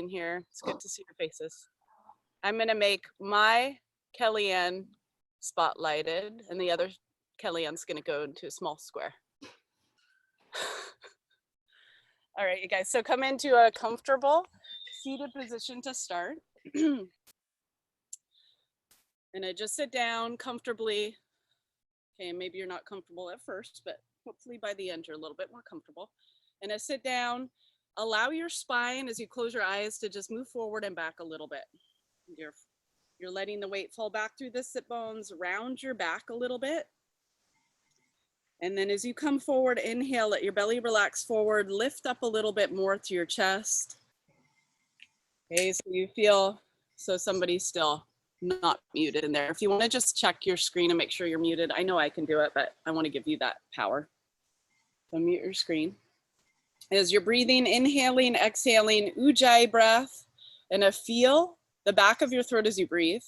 here. It's good to see your faces. I'm gonna make my Kellyanne spotlighted and the other Kellyanne's gonna go into a small square. All right, you guys, so come into a comfortable seated position to start. And I just sit down comfortably. Okay, maybe you're not comfortable at first, but hopefully by the end you're a little bit more comfortable. And I sit down, allow your spine as you close your eyes to just move forward and back a little bit. You're letting the weight fall back through the sit bones, round your back a little bit. And then as you come forward, inhale, let your belly relax forward, lift up a little bit more to your chest. Okay, so you feel, so somebody's still not muted in there. If you want to just check your screen and make sure you're muted. I know I can do it, but I want to give you that power. So mute your screen. As you're breathing, inhaling, exhaling, ujjayi breath, and feel the back of your throat as you breathe.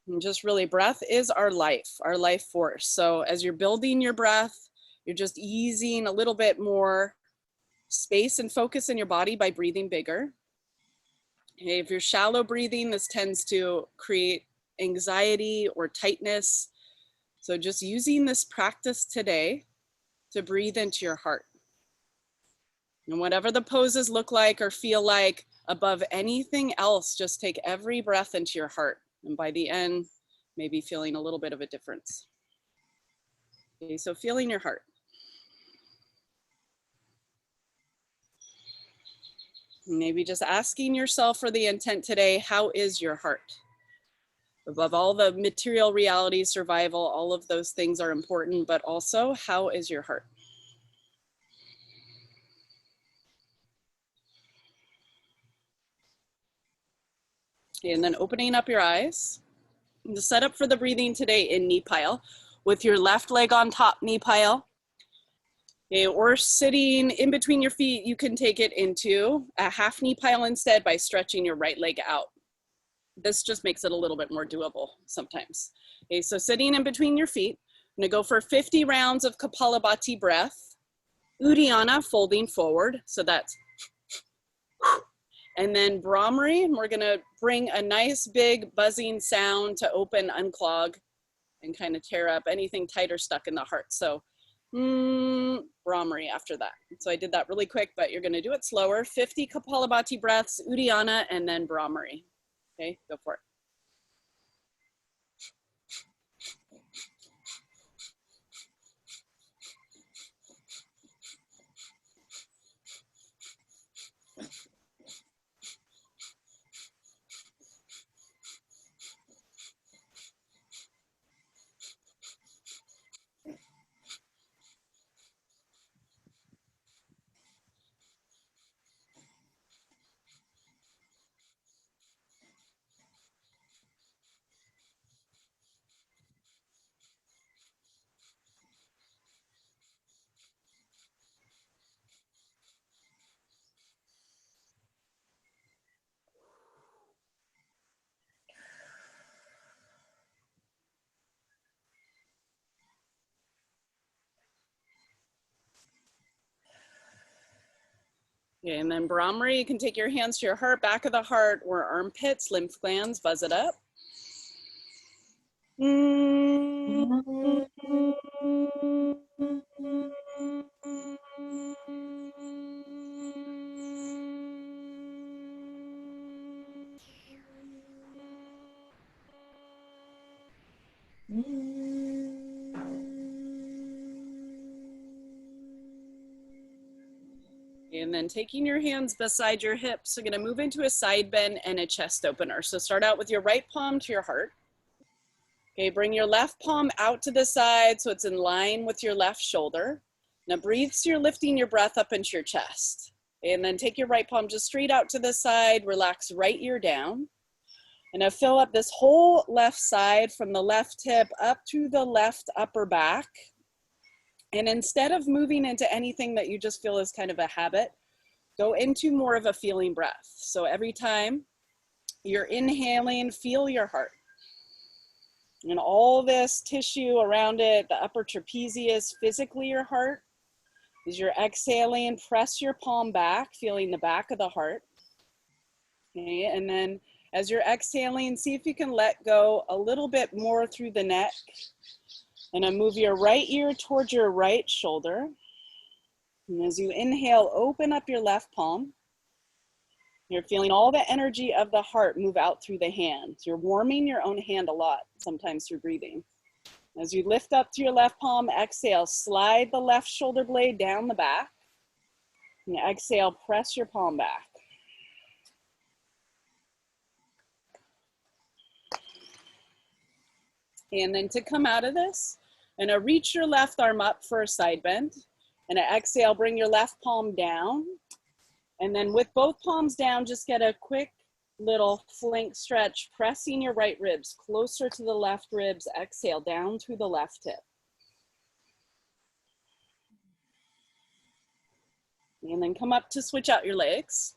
And just really, breath is our life force. So as you're building your breath, you're just easing a little bit more space and focus in your body by breathing bigger. Okay, if you're shallow breathing, this tends to create anxiety or tightness. So just using this practice today to breathe into your heart. And whatever the poses look like or feel like, above anything else, just take every breath into your heart. And by the end, maybe feeling a little bit of a difference. Okay, so feeling your heart. Maybe just asking yourself for the intent today, how is your heart? Above all the material reality, survival, all of those things are important, but also, how is your heart? Okay, and then opening up your eyes. The setup for the breathing today in knee pile, with your left leg on top knee pile. Okay, or sitting in between your feet, you can take it into a half knee pile instead by stretching your right leg out. This just makes it a little bit more doable sometimes. Okay, so sitting in between your feet, I'm gonna go for 50 rounds of Kapalabhati breath. Uddiyana, folding forward, so that's, and then Brahmari, and we're gonna bring a nice big buzzing sound to open, unclog, and kind of tear up anything tight or stuck in the heart. So Brahmari after that. So I did that really quick, but you're gonna do it slower. 50 Kapalabhati breaths, Uddiyana, and then Brahmari. Okay, go for it. Okay, and then Brahmari, you can take your hands to your heart, back of the heart, or armpits, lymph glands, buzz it up. And then taking your hands beside your hips, you're gonna move into a side bend and a chest opener. So start out with your right palm to your heart. Okay, bring your left palm out to the side so it's in line with your left shoulder. Now breathe so you're lifting your breath up into your chest. And then take your right palm just straight out to the side, relax right ear down. And now fill up this whole left side from the left hip up to the left upper back. And instead of moving into anything that you just feel is kind of a habit, go into more of a feeling breath. So every time you're inhaling, feel your heart. And all this tissue around it, the upper trapezius, physically your heart. As you're exhaling, press your palm back, feeling the back of the heart. Okay, and then as you're exhaling, see if you can let go a little bit more through the neck. And then move your right ear towards your right shoulder. And as you inhale, open up your left palm. You're feeling all the energy of the heart move out through the hands. You're warming your own hand a lot, sometimes through breathing. As you lift up to your left palm, exhale, slide the left shoulder blade down the back. And exhale, press your palm back. And then to come out of this, and reach your left arm up for a side bend. And exhale, bring your left palm down. And then with both palms down, just get a quick little flank stretch, pressing your right ribs closer to the left ribs. Exhale, down through the left hip. And then come up to switch out your legs.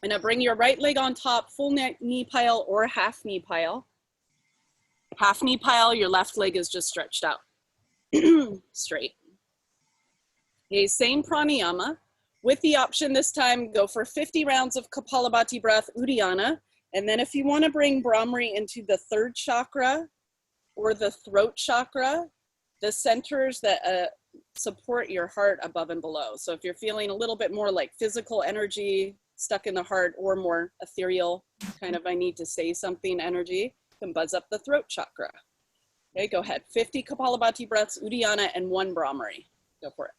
And bring your right leg on top, full knee pile or half knee pile. Half knee pile, your left leg is just stretched out, straight. Okay, same pranayama. With the option this time, go for 50 rounds of Kapalabhati breath, Uddiyana. And then if you want to bring Brahmari into the third chakra or the throat chakra, the centers that support your heart above and below. So if you're feeling a little bit more like physical energy stuck in the heart or more ethereal, kind of I need to say something energy, you can buzz up the throat chakra. Okay, go ahead. 50 Kapalabhati breaths, Uddiyana, and 1 Brahmari. Go for it.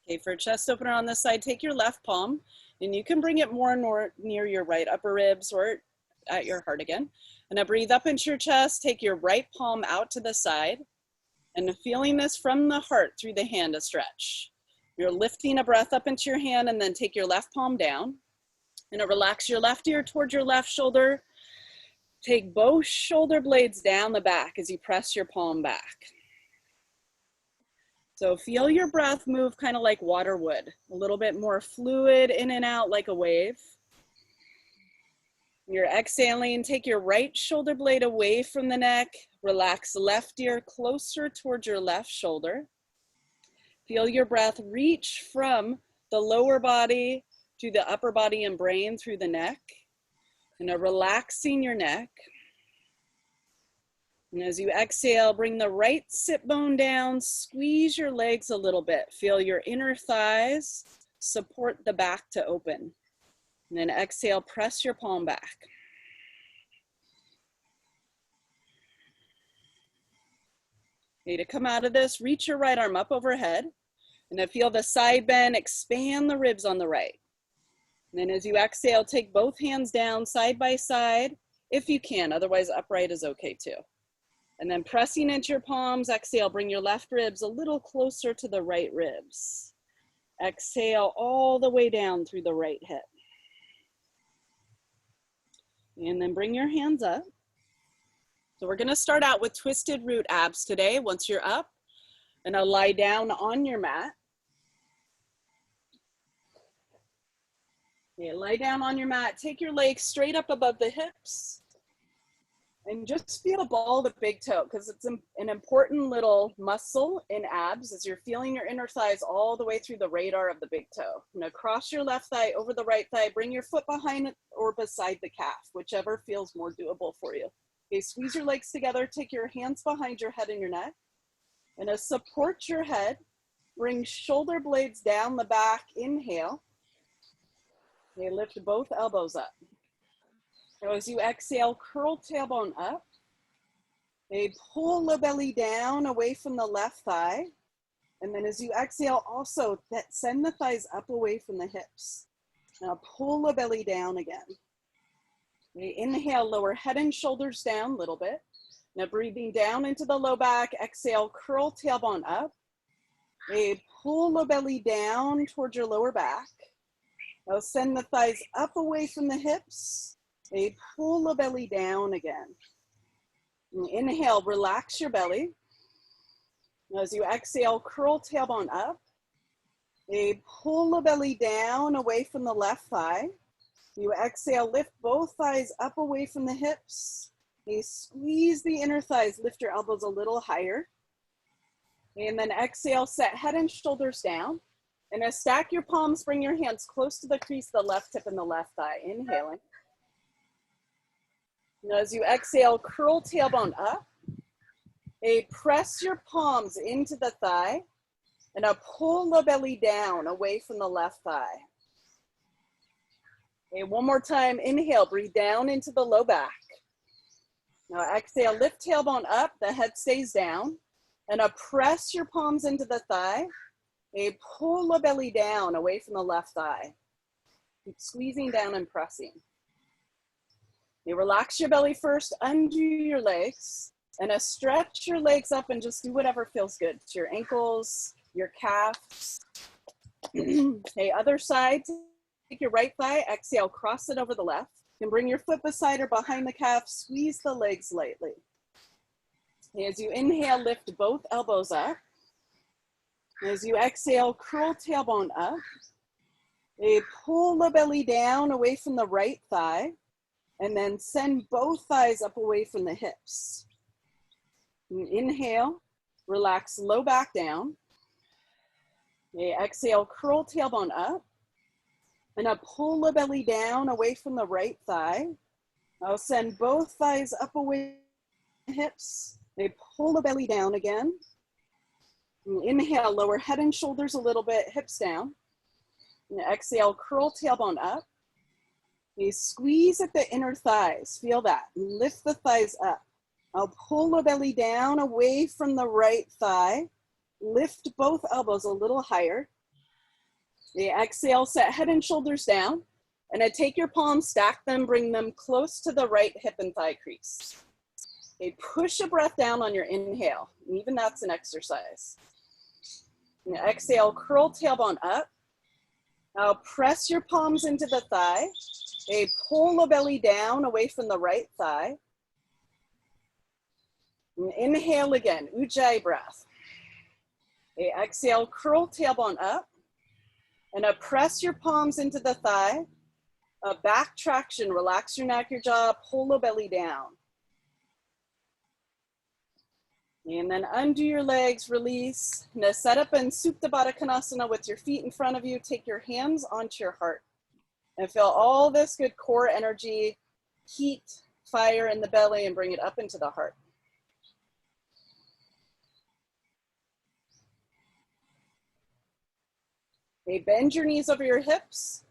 Okay, for a chest opener on this side, take your left palm and you can bring it more and more near your right upper ribs or at your heart again. And now breathe up into your chest, take your right palm out to the side and feeling this from the heart through the hand to stretch. You're lifting a breath up into your hand and then take your left palm down and relax your left ear towards your left shoulder. Take both shoulder blades down the back as you press your palm back. So feel your breath move kind of like water would, a little bit more fluid in and out like a wave. You're exhaling, take your right shoulder blade away from the neck, relax left ear closer towards your left shoulder. Feel your breath reach from the lower body to the upper body and brain through the neck, and relaxing your neck. And as you exhale, bring the right sit bone down, squeeze your legs a little bit. Feel your inner thighs support the back to open. And then exhale, press your palm back. Okay, to come out of this, reach your right arm up overhead. And then feel the side bend, expand the ribs on the right. And then as you exhale, take both hands down side by side if you can, otherwise upright is okay too. And then pressing into your palms, exhale, bring your left ribs a little closer to the right ribs. Exhale all the way down through the right hip. And then bring your hands up. So we're gonna start out with twisted root abs today. Once you're up, and I'll lie down on your mat. Okay, lie down on your mat, take your legs straight up above the hips. And just feel the ball of the big toe, because it's an important little muscle in abs as you're feeling your inner thighs all the way through the radar of the big toe. Now cross your left thigh over the right thigh, bring your foot behind it or beside the calf, whichever feels more doable for you. Okay, squeeze your legs together, take your hands behind your head and your neck. And to support your head, bring shoulder blades down the back, inhale. Okay, lift both elbows up. Now as you exhale, curl tailbone up. Okay, pull the belly down away from the left thigh. And then as you exhale, also send the thighs up away from the hips. Now pull the belly down again. Okay, inhale, lower head and shoulders down a little bit. Now breathing down into the low back, exhale, curl tailbone up. Okay, pull the belly down towards your lower back. Now send the thighs up away from the hips. Okay, pull the belly down again. And inhale, relax your belly. As you exhale, curl tailbone up. Okay, pull the belly down away from the left thigh. You exhale, lift both thighs up away from the hips. Okay, squeeze the inner thighs, lift your elbows a little higher. Okay, and then exhale, set head and shoulders down. And as stack your palms, bring your hands close to the crease of the left hip and the left thigh. Inhaling. Now as you exhale, curl tailbone up. Okay, press your palms into the thigh. And pull the belly down away from the left thigh. Okay, one more time, inhale, breathe down into the low back. Now exhale, lift tailbone up, the head stays down. And press your palms into the thigh. Okay, pull the belly down away from the left thigh. Keep squeezing down and pressing. Okay, relax your belly first, undo your legs. And stretch your legs up and just do whatever feels good to your ankles, your calves. Okay, other side, take your right thigh, exhale, cross it over the left. You can bring your foot beside or behind the calf, squeeze the legs lightly. Okay, as you inhale, lift both elbows up. As you exhale, curl tailbone up. Okay, pull the belly down away from the right thigh, and then send both thighs up away from the hips. And inhale, relax low back down. Okay, exhale, curl tailbone up. And pull the belly down away from the right thigh. I'll send both thighs up away from the hips. They pull the belly down again. And inhale, lower head and shoulders a little bit, hips down. And exhale, curl tailbone up. Okay, squeeze at the inner thighs, feel that. Lift the thighs up. I'll pull the belly down away from the right thigh. Lift both elbows a little higher. Okay, exhale, set head and shoulders down. And take your palms, stack them, bring them close to the right hip and thigh crease. Okay, push a breath down on your inhale. And even that's an exercise. And exhale, curl tailbone up. Now press your palms into the thigh. Okay, pull the belly down away from the right thigh. And inhale again, Ujjayi breath. Okay, exhale, curl tailbone up. And press your palms into the thigh. Back traction, relax your neck, your jaw, pull the belly down. And then undo your legs, release. Now set up in Supta Baddha Konasana with your feet in front of you. Take your hands onto your heart. And feel all this good core energy, heat, fire in the belly, and bring it up into the heart. Okay, bend your knees over your hips.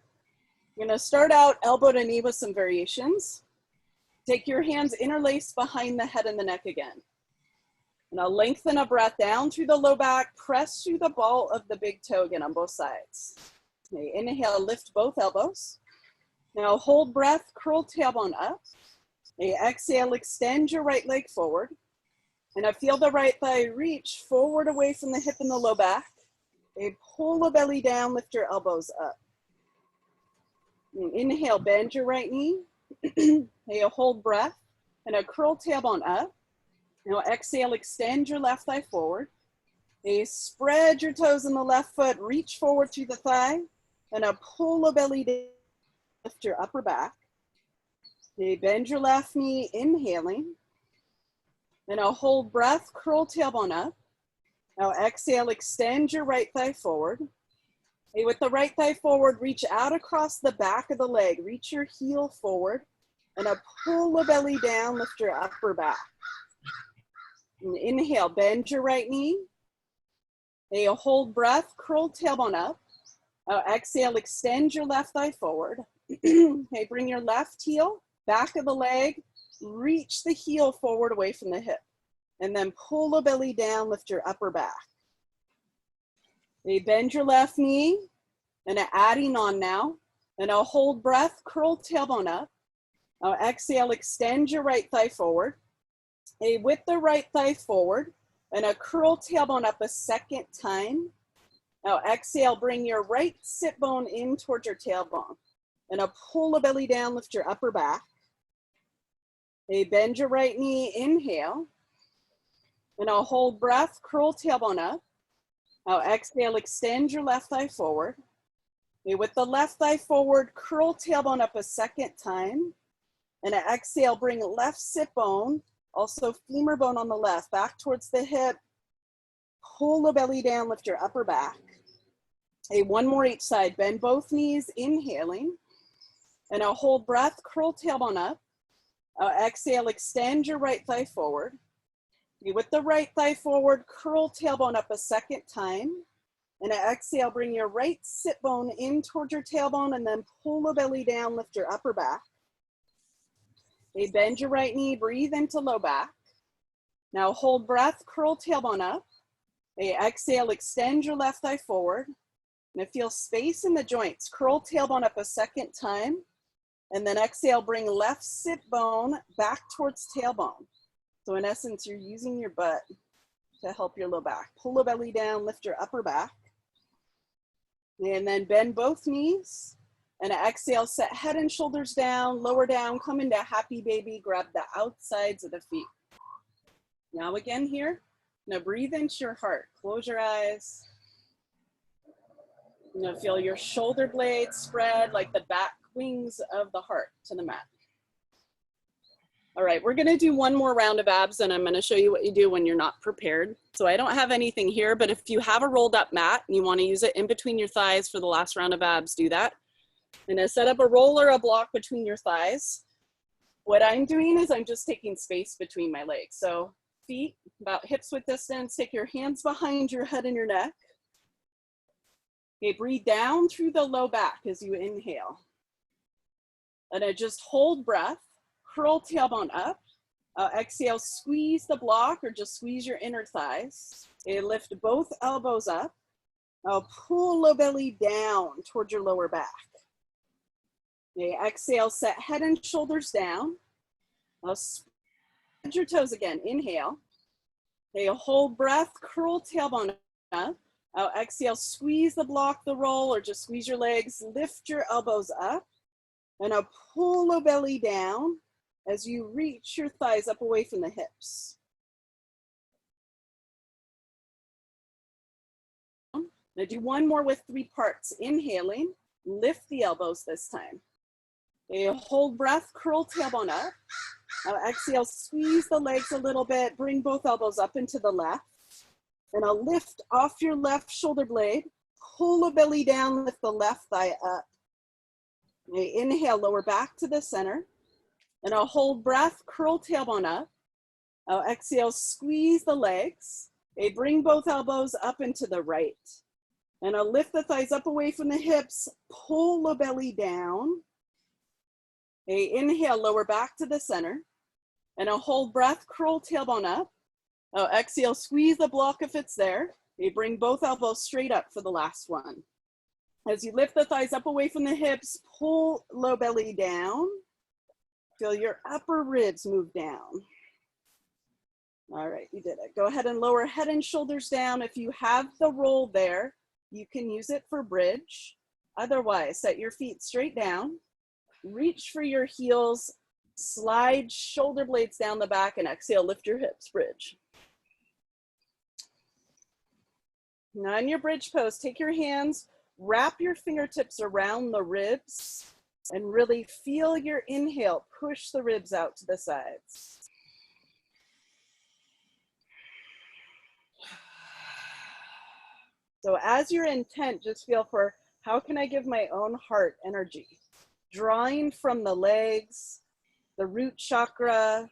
You're gonna start out elbow to knee with some variations. Take your hands interlaced behind the head and the neck again. Now lengthen a breath down through the low back, press through the ball of the big toe again on both sides. Okay, inhale, lift both elbows. Now hold breath, curl tailbone up. Okay, exhale, extend your right leg forward. And I feel the right thigh reach forward away from the hip and the low back. Okay, pull the belly down, lift your elbows up. And inhale, bend your right knee. Okay, hold breath. And curl tailbone up. Now exhale, extend your left thigh forward. Okay, spread your toes in the left foot, reach forward through the thigh. And pull the belly down, lift your upper back. Okay, bend your left knee, inhaling. And now hold breath, curl tailbone up. Now exhale, extend your right thigh forward. Okay, with the right thigh forward, reach out across the back of the leg. Reach your heel forward. And now pull the belly down, lift your upper back. And inhale, bend your right knee. Okay, hold breath, curl tailbone up. Exhale, extend your left thigh forward. Okay, bring your left heel, back of the leg, reach the heel forward away from the hip. And then pull the belly down, lift your upper back. Okay, bend your left knee, and adding on now. And I'll hold breath, curl tailbone up. Exhale, extend your right thigh forward. Okay, with the right thigh forward, and a curl tailbone up a second time. Now exhale, bring your right sit bone in towards your tailbone. And pull the belly down, lift your upper back. Okay, bend your right knee, inhale. And I'll hold breath, curl tailbone up. Now exhale, extend your left thigh forward. Okay, with the left thigh forward, curl tailbone up a second time. And exhale, bring left sit bone, also femur bone on the left, back towards the hip. Pull the belly down, lift your upper back. Okay, one more each side. Bend both knees, inhaling. And I'll hold breath, curl tailbone up. Exhale, extend your right thigh forward. Okay, with the right thigh forward, curl tailbone up a second time. And exhale, bring your right sit bone in towards your tailbone and then pull the belly down, lift your upper back. Okay, bend your right knee, breathe into low back. Now hold breath, curl tailbone up. Okay, exhale, extend your left thigh forward. And feel space in the joints. Curl tailbone up a second time. And then exhale, bring left sit bone back towards tailbone. So in essence, you're using your butt to help your low back. Pull the belly down, lift your upper back. And then bend both knees. And exhale, set head and shoulders down, lower down, come into happy baby, grab the outsides of the feet. Now again here, now breathe into your heart. Close your eyes. Feel your shoulder blades spread like the back wings of the heart to the mat. All right, we're gonna do one more round of abs and I'm gonna show you what you do when you're not prepared. So I don't have anything here, but if you have a rolled up mat and you wanna use it in between your thighs for the last round of abs, do that. And I set up a roll or a block between your thighs. What I'm doing is I'm just taking space between my legs. So feet about hips width distance, take your hands behind your head and your neck. Okay, breathe down through the low back as you inhale. And I just hold breath, curl tailbone up. Exhale, squeeze the block or just squeeze your inner thighs. Okay, lift both elbows up. Pull the belly down towards your lower back. Okay, exhale, set head and shoulders down. Spread your toes again, inhale. Okay, hold breath, curl tailbone up. Exhale, squeeze the block, the roll, or just squeeze your legs, lift your elbows up. And now pull the belly down as you reach your thighs up away from the hips. Now do one more with 3 parts. Inhaling, lift the elbows this time. Okay, hold breath, curl tailbone up. Exhale, squeeze the legs a little bit, bring both elbows up into the left. And I'll lift off your left shoulder blade, pull the belly down, lift the left thigh up. Okay, inhale, lower back to the center. And I'll hold breath, curl tailbone up. Exhale, squeeze the legs. Okay, bring both elbows up into the right. And I'll lift the thighs up away from the hips, pull the belly down. Okay, inhale, lower back to the center. And I'll hold breath, curl tailbone up. Exhale, squeeze the block if it's there. Okay, bring both elbows straight up for the last one. As you lift the thighs up away from the hips, pull low belly down. Feel your upper ribs move down. All right, you did it. Go ahead and lower head and shoulders down. If you have the roll there, you can use it for bridge. Otherwise, set your feet straight down. Reach for your heels. Slide shoulder blades down the back and exhale, lift your hips, bridge. Now in your bridge pose, take your hands, wrap your fingertips around the ribs and really feel your inhale, push the ribs out to the sides. So as your intent, just feel for how can I give my own heart energy? Drawing from the legs, the root chakra,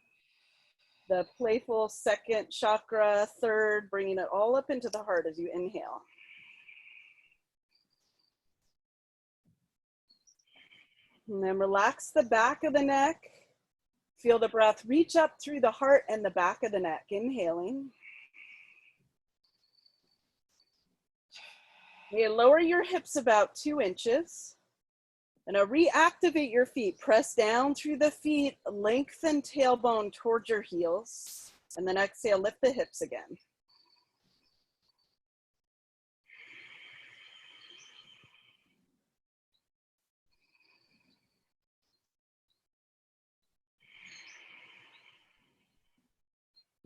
the playful second chakra, third, bringing it all up into the heart as you inhale. And then relax the back of the neck. Feel the breath reach up through the heart and the back of the neck. Inhaling. Okay, lower your hips about 2 inches. And now reactivate your feet. Press down through the feet, lengthen tailbone towards your heels. And then exhale, lift the hips again.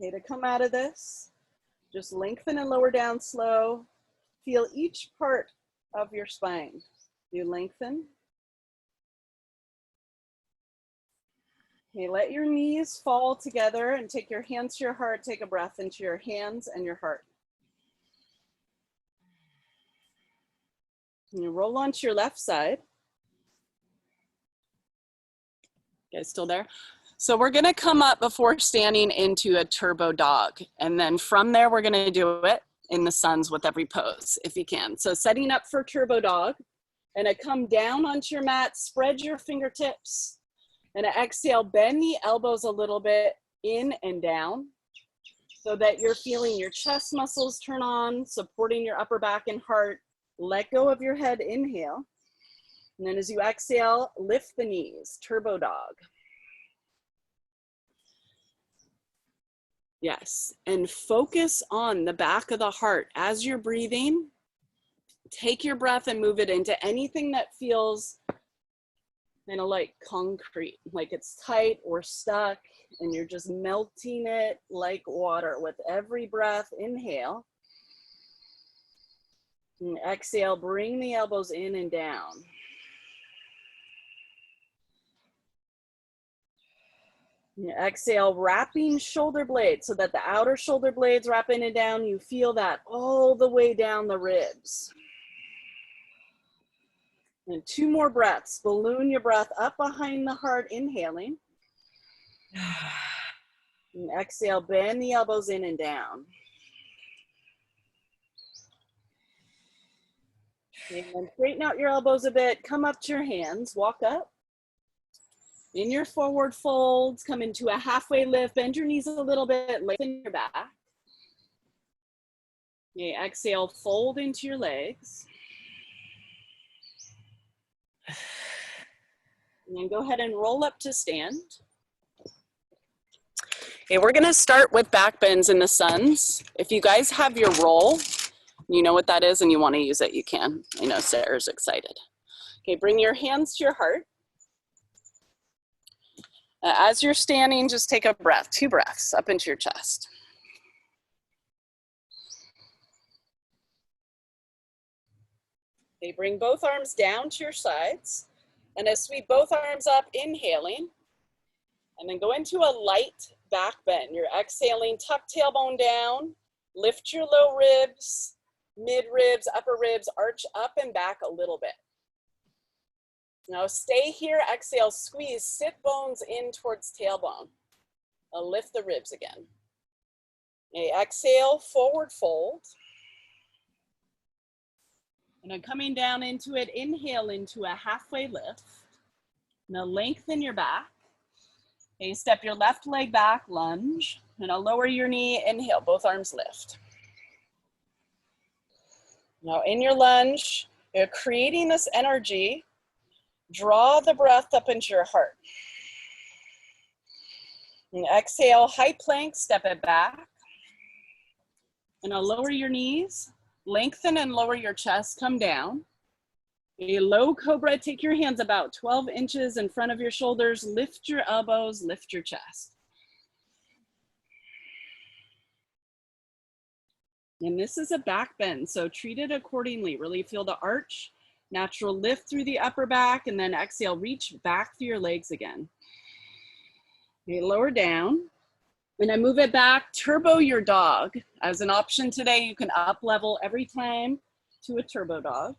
Okay, to come out of this, just lengthen and lower down slow. Feel each part of your spine. You lengthen. Okay, let your knees fall together and take your hands to your heart. Take a breath into your hands and your heart. And you roll onto your left side. You guys still there? So we're gonna come up before standing into a turbo dog. And then from there, we're gonna do it in the suns with every pose, if you can. So setting up for turbo dog, and I come down onto your mat, spread your fingertips, and I exhale, bend the elbows a little bit in and down so that you're feeling your chest muscles turn on, supporting your upper back and heart. Let go of your head, inhale. And then as you exhale, lift the knees, turbo dog. Yes, and focus on the back of the heart. As you're breathing, take your breath and move it into anything that feels kind of like concrete, like it's tight or stuck, and you're just melting it like water with every breath. Inhale. And exhale, bring the elbows in and down. And exhale, wrapping shoulder blades so that the outer shoulder blades wrap in and down. You feel that all the way down the ribs. And 2 more breaths. Balloon your breath up behind the heart, inhaling. And exhale, bend the elbows in and down. And then straighten out your elbows a bit. Come up to your hands, walk up. In your forward folds, come into a halfway lift, bend your knees a little bit, lengthen your back. Okay, exhale, fold into your legs. And then go ahead and roll up to stand. Okay, we're gonna start with back bends in the suns. If you guys have your roll, you know what that is and you wanna use it, you can. I know Sarah's excited. Okay, bring your hands to your heart. As you're standing, just take a breath, 2 breaths up into your chest. Okay, bring both arms down to your sides. And as sweep both arms up, inhaling. And then go into a light back bend. You're exhaling, tuck tailbone down, lift your low ribs, mid ribs, upper ribs, arch up and back a little bit. Now stay here, exhale, squeeze, sit bones in towards tailbone. I'll lift the ribs again. Okay, exhale, forward fold. And then coming down into it, inhale into a halfway lift. Now lengthen your back. Okay, step your left leg back, lunge. And I'll lower your knee, inhale, both arms lift. Now in your lunge, you're creating this energy. Draw the breath up into your heart. And exhale, high plank, step it back. And I'll lower your knees, lengthen and lower your chest, come down. A low cobra, take your hands about 12 inches in front of your shoulders, lift your elbows, lift your chest. And this is a back bend, so treat it accordingly. Really feel the arch. Natural lift through the upper back, and then exhale, reach back through your legs again. Okay, lower down, and I move it back, turbo your dog. As an option today, you can up level every time to a turbo dog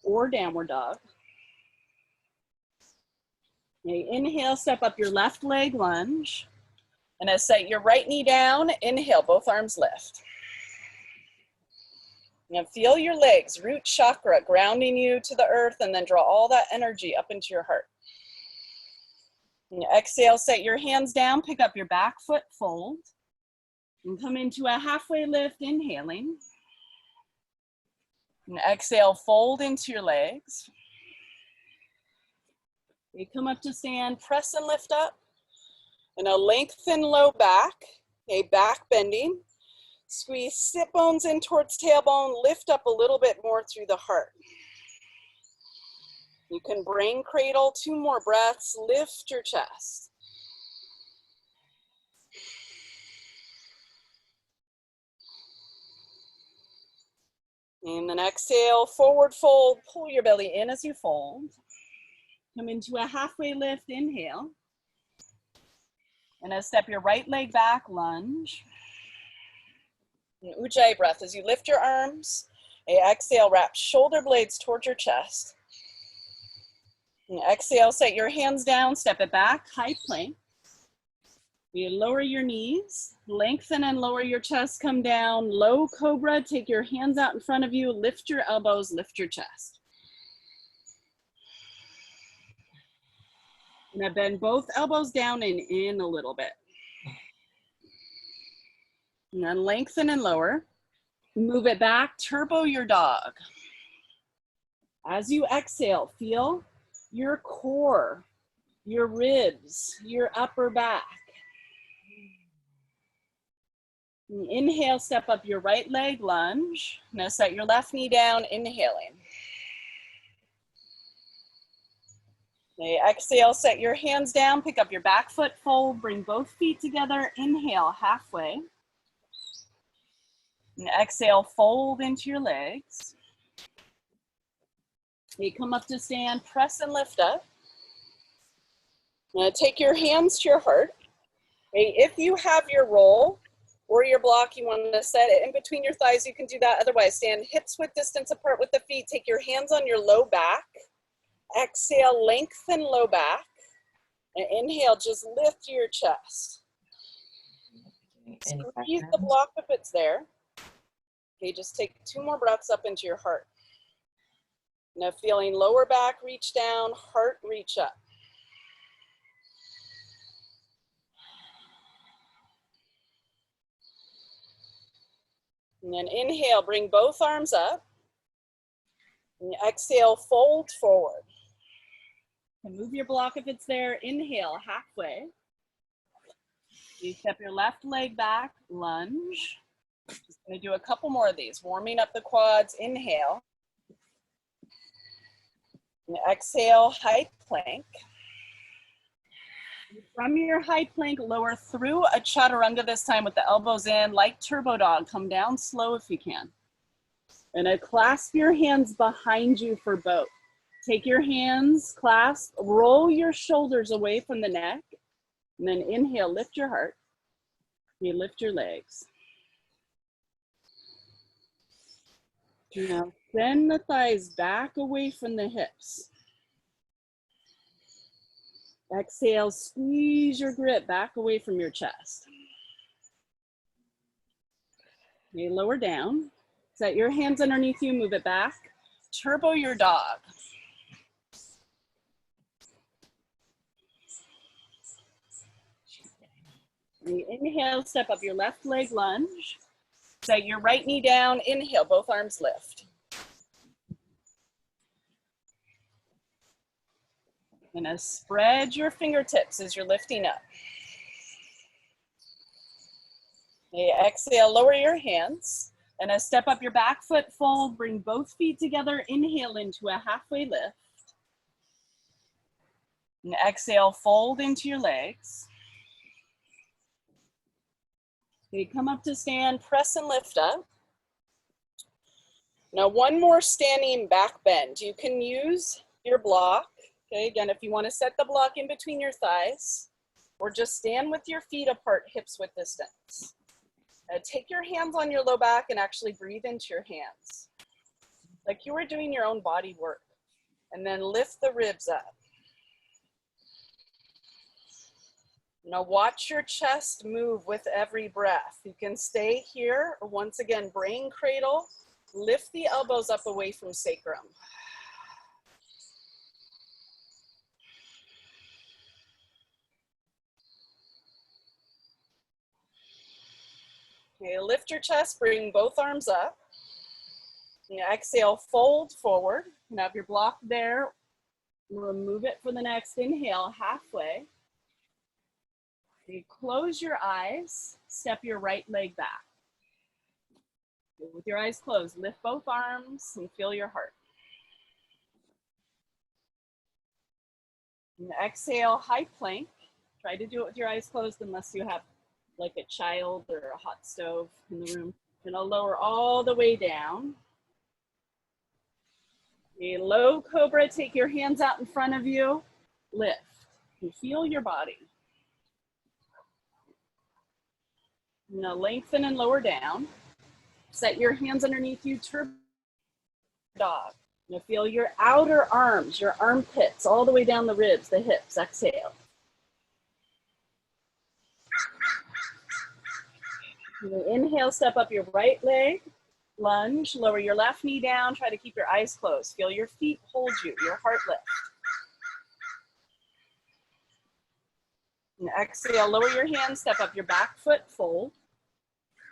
or downward dog. Okay, inhale, step up your left leg, lunge. And as set your right knee down, inhale, both arms lift. Now feel your legs, root chakra, grounding you to the earth, and then draw all that energy up into your heart. And exhale, set your hands down, pick up your back foot, fold. And come into a halfway lift, inhaling. And exhale, fold into your legs. You come up to stand, press and lift up. And a lengthen low back, okay, back bending. Squeeze sit bones in towards tailbone, lift up a little bit more through the heart. You can brain cradle, 2 more breaths, lift your chest. And then exhale, forward fold, pull your belly in as you fold. Come into a halfway lift, inhale. And as step your right leg back, lunge. And ujjayi breath as you lift your arms. Exhale, wrap shoulder blades towards your chest. And exhale, set your hands down, step it back, high plank. You lower your knees, lengthen and lower your chest, come down, low cobra, take your hands out in front of you, lift your elbows, lift your chest. Now bend both elbows down and in a little bit. And then lengthen and lower. Move it back, turbo your dog. As you exhale, feel your core, your ribs, your upper back. And inhale, step up your right leg, lunge. Now set your left knee down, inhaling. Okay, exhale, set your hands down, pick up your back foot, fold, bring both feet together, inhale, halfway. And exhale, fold into your legs. You come up to stand, press and lift up. Now take your hands to your heart. Okay, if you have your roll or your block, you want to set it in between your thighs, you can do that. Otherwise, stand hips width distance apart with the feet. Take your hands on your low back. Exhale, lengthen low back. And inhale, just lift your chest. Squeeze the block if it's there. Okay, just take 2 more breaths up into your heart. Now feeling lower back, reach down, heart, reach up. And then inhale, bring both arms up. And exhale, fold forward. And move your block if it's there. Inhale, halfway. You step your left leg back, lunge. Just gonna do a couple more of these, warming up the quads. Inhale. And exhale, high plank. From your high plank, lower through a chaturanga this time with the elbows in, like turbo dog. Come down slow if you can. And clasp your hands behind you for both. Take your hands, clasp, roll your shoulders away from the neck. And then inhale, lift your heart. You lift your legs. Now send the thighs back away from the hips. Exhale, squeeze your grip back away from your chest. Okay, lower down. Set your hands underneath you, move it back. Turbo your dog. You inhale, step up your left leg, lunge. Set your right knee down, inhale, both arms lift. And now spread your fingertips as you're lifting up. Okay, exhale, lower your hands. And now step up your back foot, fold, bring both feet together, inhale into a halfway lift. And exhale, fold into your legs. Okay, come up to stand, press and lift up. Now 1 more standing back bend. You can use your block. Okay, again, if you want to set the block in between your thighs, or just stand with your feet apart, hips width distance. Take your hands on your low back and actually breathe into your hands. like you were doing your own body work. And then lift the ribs up. Now watch your chest move with every breath. You can stay here, or once again, brain cradle. Lift the elbows up away from sacrum. Okay, lift your chest, bring both arms up. And exhale, fold forward. You have your block there. Remove it for the next inhale, halfway. You close your eyes, step your right leg back. With your eyes closed, lift both arms and feel your heart. And exhale, high plank. Try to do it with your eyes closed unless you have like a child or a hot stove in the room. And I'll lower all the way down. A low cobra, take your hands out in front of you, lift, and feel your body. Now lengthen and lower down. Set your hands underneath you, turbo dog. Now feel your outer arms, your armpits, all the way down the ribs, the hips, exhale. Inhale, step up your right leg, lunge, lower your left knee down, try to keep your eyes closed. Feel your feet hold you, your heart lift. And exhale, lower your hands, step up your back foot, fold.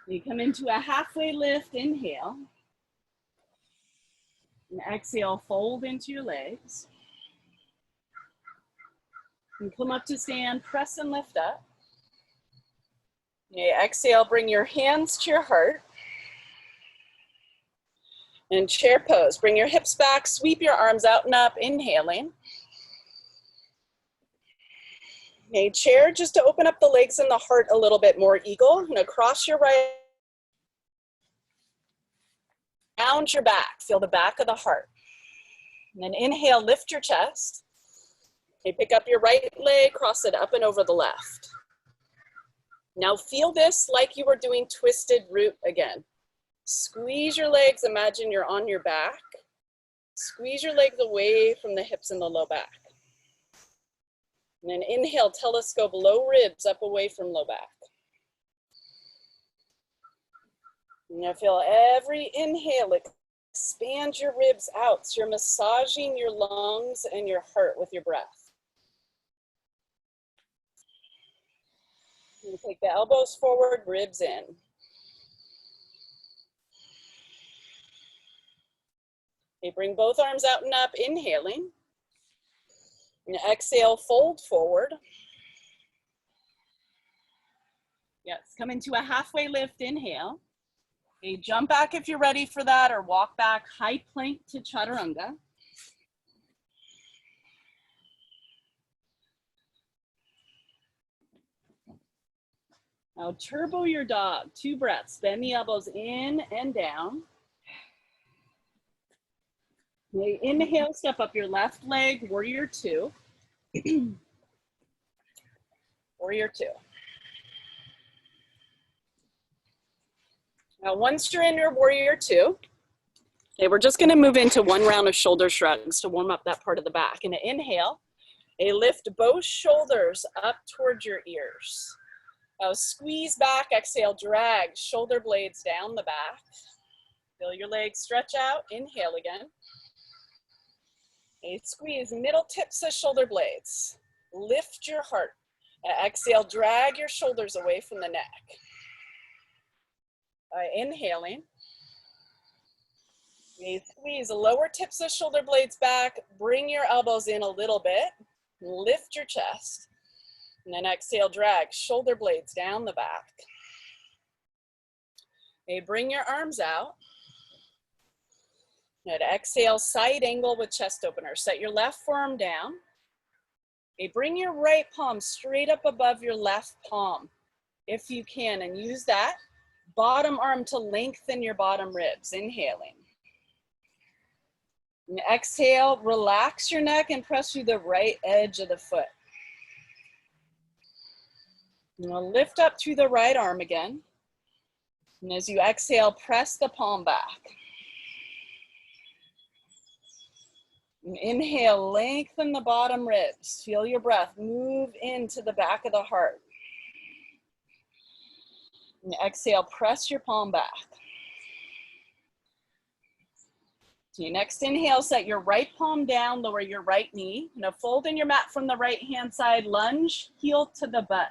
You come into a halfway lift, inhale. And exhale, fold into your legs. And come up to stand, press and lift up. Okay, exhale, bring your hands to your heart. And chair pose, bring your hips back, sweep your arms out and up, inhaling. Okay, chair just to open up the legs and the heart a little bit more, eagle. And across your right, round your back, feel the back of the heart. And then inhale, lift your chest. Okay, pick up your right leg, cross it up and over the left. Now feel this like you were doing twisted root again. Squeeze your legs, imagine you're on your back. Squeeze your legs away from the hips and the low back. And then inhale, telescope low ribs up away from low back. And now feel every inhale, expand your ribs out. So you're massaging your lungs and your heart with your breath. And take the elbows forward, ribs in. Okay, bring both arms out and up, inhaling. And exhale, fold forward. Yes, come into a halfway lift, inhale. Okay, jump back if you're ready for that, or walk back, high plank to chaturanga. Now turbo your dog, 2 breaths. Bend the elbows in and down. Okay, inhale, step up your left leg, warrior 2. Warrior 2. Now once you're in your warrior 2, okay, we're just gonna move into 1 round of shoulder shrugs to warm up that part of the back. And inhale, lift both shoulders up towards your ears. Now squeeze back, exhale, drag shoulder blades down the back. Feel your legs stretch out, inhale again. Okay, squeeze middle tips of shoulder blades. Lift your heart. Exhale, drag your shoulders away from the neck. Inhaling. Okay, squeeze the lower tips of shoulder blades back. Bring your elbows in a little bit. Lift your chest. And then exhale, drag shoulder blades down the back. Okay, bring your arms out. And exhale, side angle with chest opener. Set your left forearm down. Okay, bring your right palm straight up above your left palm, if you can, and use that bottom arm to lengthen your bottom ribs, inhaling. And exhale, relax your neck and press through the right edge of the foot. Now lift up through the right arm again. And as you exhale, press the palm back. And inhale, lengthen the bottom ribs. Feel your breath move into the back of the heart. And exhale, press your palm back. So your next inhale, set your right palm down, lower your right knee. Now fold in your mat from the right hand side, lunge, heel to the butt.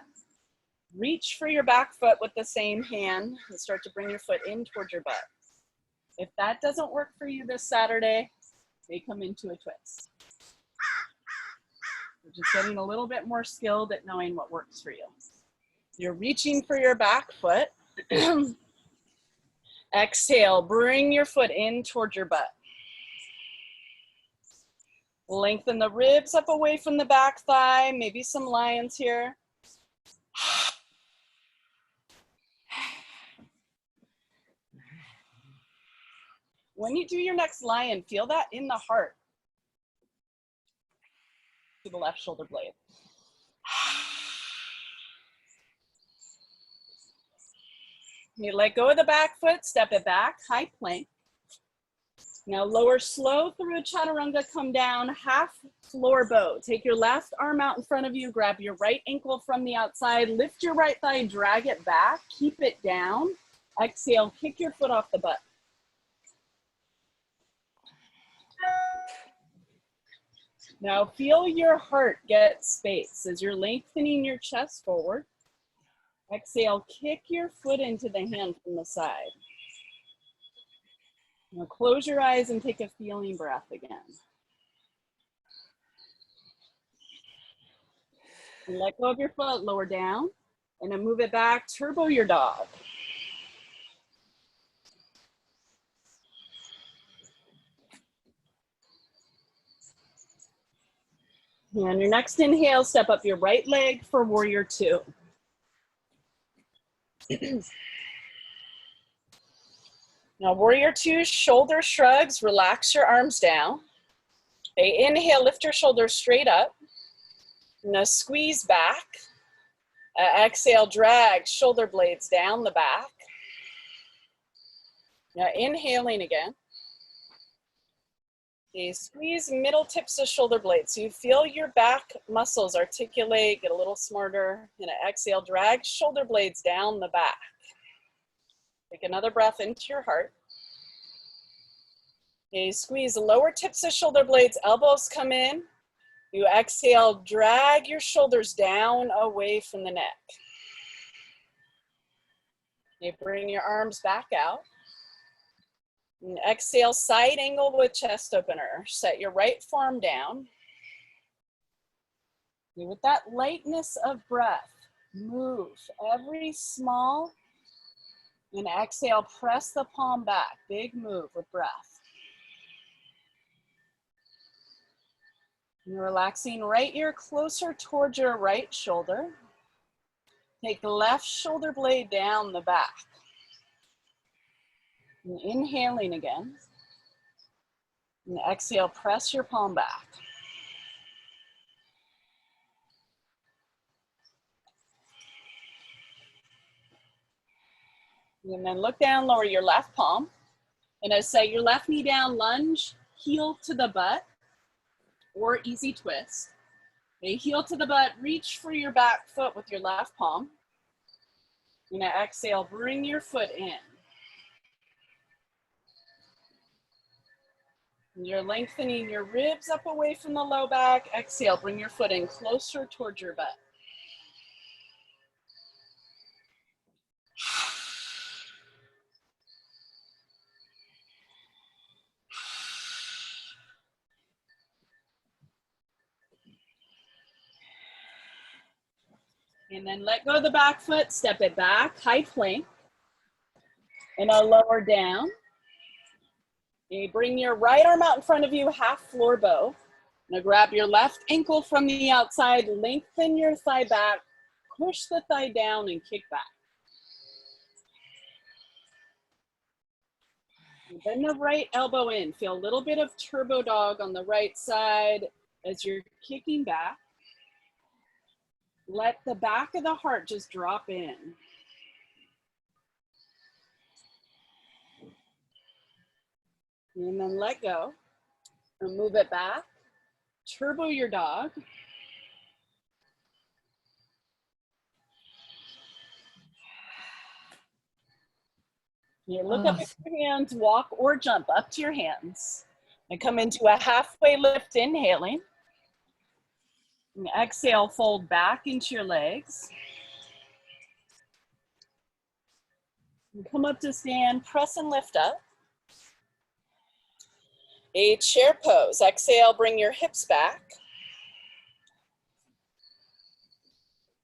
Reach for your back foot with the same hand and start to bring your foot in towards your butt. If that doesn't work for you this Saturday, they come into a twist. We're just getting a little bit more skilled at knowing what works for you. You're reaching for your back foot. Exhale, bring your foot in towards your butt. Lengthen the ribs up away from the back thigh, maybe some lions here. When you do your next lion, feel that in the heart. To the left shoulder blade. You let go of the back foot, step it back, high plank. Now lower slow through a chaturanga, come down, half floor bow. Take your left arm out in front of you, grab your right ankle from the outside, lift your right thigh, drag it back, keep it down. Exhale, kick your foot off the butt. Now feel your heart get space as you're lengthening your chest forward. Exhale, kick your foot into the hand from the side. Now close your eyes and take a feeling breath again. And let go of your foot, lower down, and then move it back, turbo your dog. And on your next inhale, step up your right leg for warrior two. Now warrior two, shoulder shrugs, relax your arms down. Okay, inhale, lift your shoulders straight up. Now squeeze back. Exhale, drag shoulder blades down the back. Now inhaling again. Okay, squeeze middle tips of shoulder blades. So you feel your back muscles articulate, get a little smarter. And exhale, drag shoulder blades down the back. Take another breath into your heart. Okay, squeeze the lower tips of shoulder blades, elbows come in. You exhale, drag your shoulders down away from the neck. You bring your arms back out. And exhale, side angle with chest opener. Set your right forearm down. And with that lightness of breath, move every small, and exhale, press the palm back. Big move with breath. And relaxing right ear closer towards your right shoulder. Take the left shoulder blade down the back. And inhaling again. And exhale, press your palm back. And then look down, lower your left palm. And as set your left knee down, lunge, heel to the butt, or easy twist. Okay, heel to the butt, reach for your back foot with your left palm. And exhale, bring your foot in. And you're lengthening your ribs up away from the low back. Exhale, bring your foot in closer towards your butt. And then let go of the back foot, step it back, high plank. And I'll lower down. You bring your right arm out in front of you, half floor bow. Now grab your left ankle from the outside, lengthen your thigh back, push the thigh down and kick back. And bend the right elbow in. Feel a little bit of turbo dog on the right side as you're kicking back. Let the back of the heart just drop in. And then let go. And move it back. Turbo your dog. You look up at your hands, walk or jump up to your hands. And come into a halfway lift, inhaling. And exhale, fold back into your legs. And come up to stand, press and lift up. A chair pose. Exhale, bring your hips back.